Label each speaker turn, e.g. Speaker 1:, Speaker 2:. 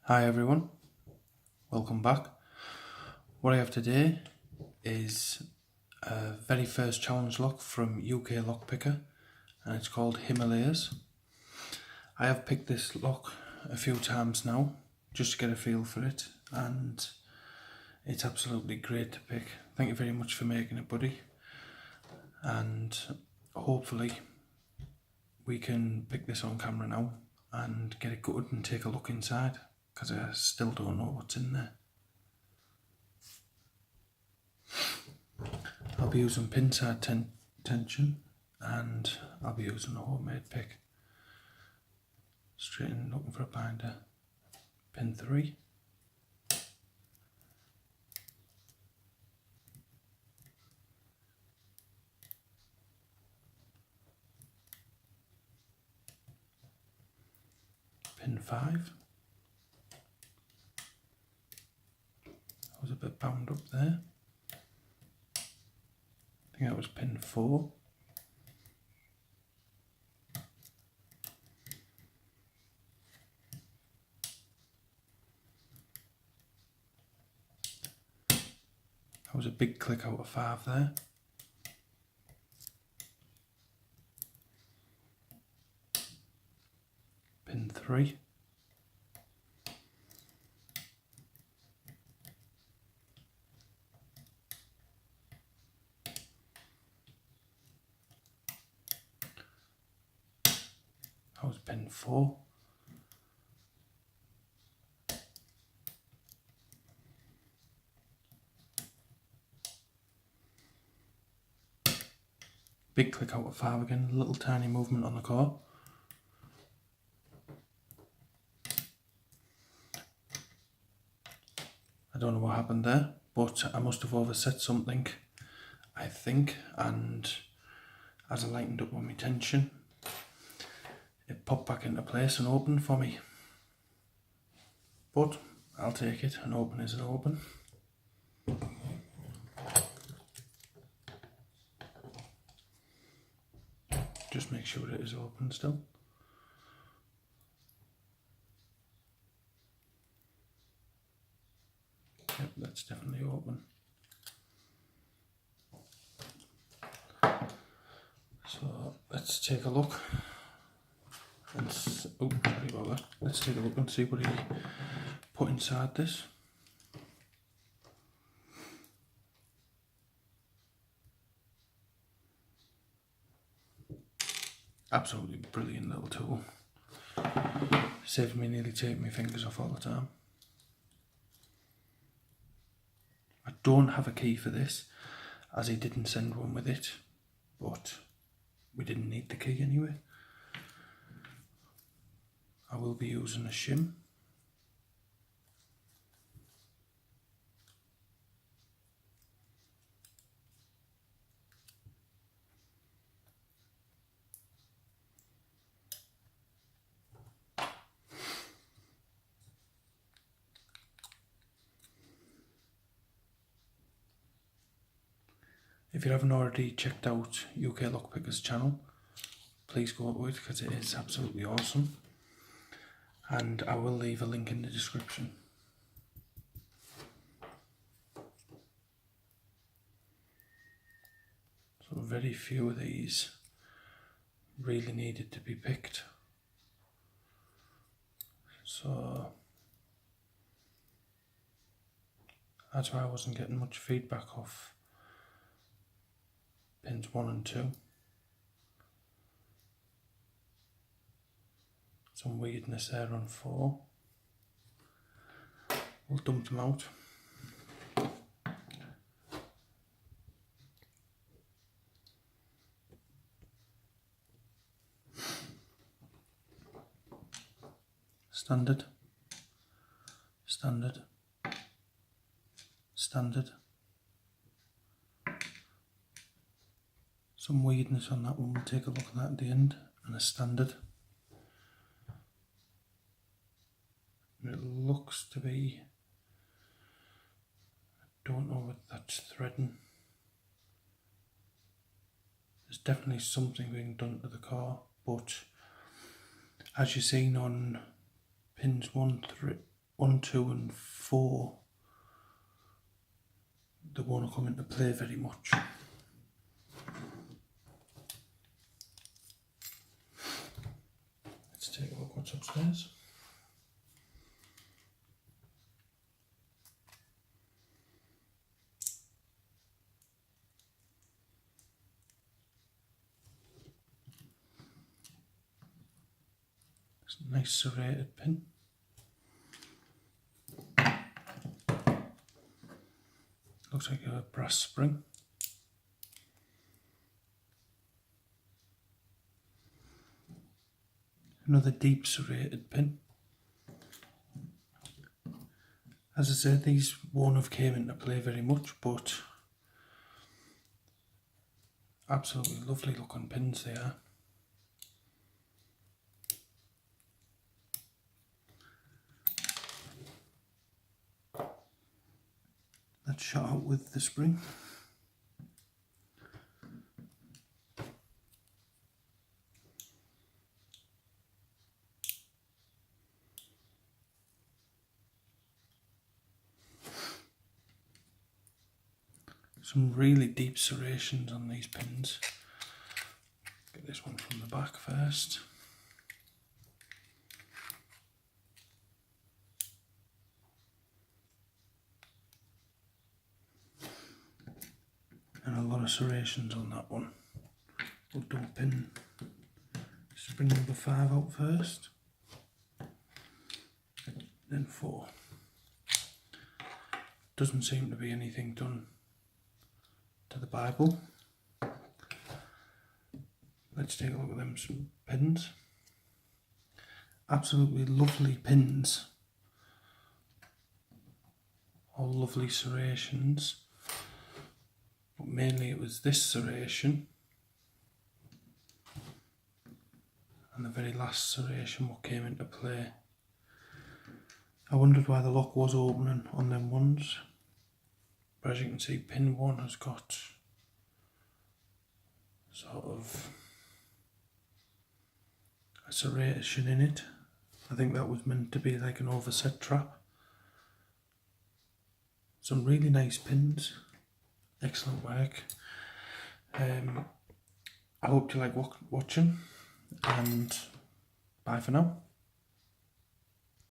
Speaker 1: Hi everyone, welcome back. What I have today is a very first challenge lock from Uklockpicka and it's called Himalayas. I have picked this lock a few times now just to get a feel for it, and it's absolutely great to pick. Thank you very much for making it, buddy, and hopefully we can pick this on camera now and get it gutted and take a look inside, because I still don't know what's in there. I'll be using pin side tension and I'll be using a homemade pick. Straight in, looking for a binder. Pin 3. Pin 5. I was a bit bound up there. I think that was pin 4. That was a big click out of 5 there. Pin 3. That was pin 4. Big click out of 5 again, little tiny movement on the core. I don't know what happened there, but I must have overset something, I think, and as I lightened up on my tension, it popped back into place and opened for me. But I'll take it, an open is an open. Just make sure it is open still. Yep, that's definitely open. So let's take a look. And oh, sorry about that. Let's take a look and see what he put inside this. Absolutely brilliant little tool. Saved me nearly taking my fingers off all the time. I don't have a key for this, as he didn't send one with it, but we didn't need the key anyway. I will be using a shim. If you haven't already checked out Uklockpicka's channel, please go to it because it is absolutely awesome. And I will leave a link in the description. So very few of these really needed to be picked. So that's why I wasn't getting much feedback off pins 1 and 2. Some weirdness there on 4. We'll dump them out. Standard, standard, standard. Some weirdness on that one, we'll take a look at that at the end, and a standard. It looks to be, I don't know what that's threading. There's definitely something being done to the car, but as you've seen on pins 1, 3, 1, 2 and 4, they won't come into play very much. Let's take a look what's upstairs. It's a nice serrated pin. Looks like a brass spring. Another deep serrated pin. As I said, these won't have came into play very much, but absolutely lovely looking pins they are. That's shot out with the spring. Some really deep serrations on these pins. Get this one from the back first. And a lot of serrations on that one. We'll do pin spring number 5 out first, then 4. Doesn't seem to be anything done to the Bible. Let's take a look at them some pins. Absolutely lovely pins. All lovely serrations. But mainly it was this serration and the very last serration what came into play. I wondered why the lock was opening on them ones. But as you can see, pin 1 has got sort of a serration in it. I think that was meant to be like an overset trap. Some really nice pins. Excellent work. I hope you like watching, and bye for now.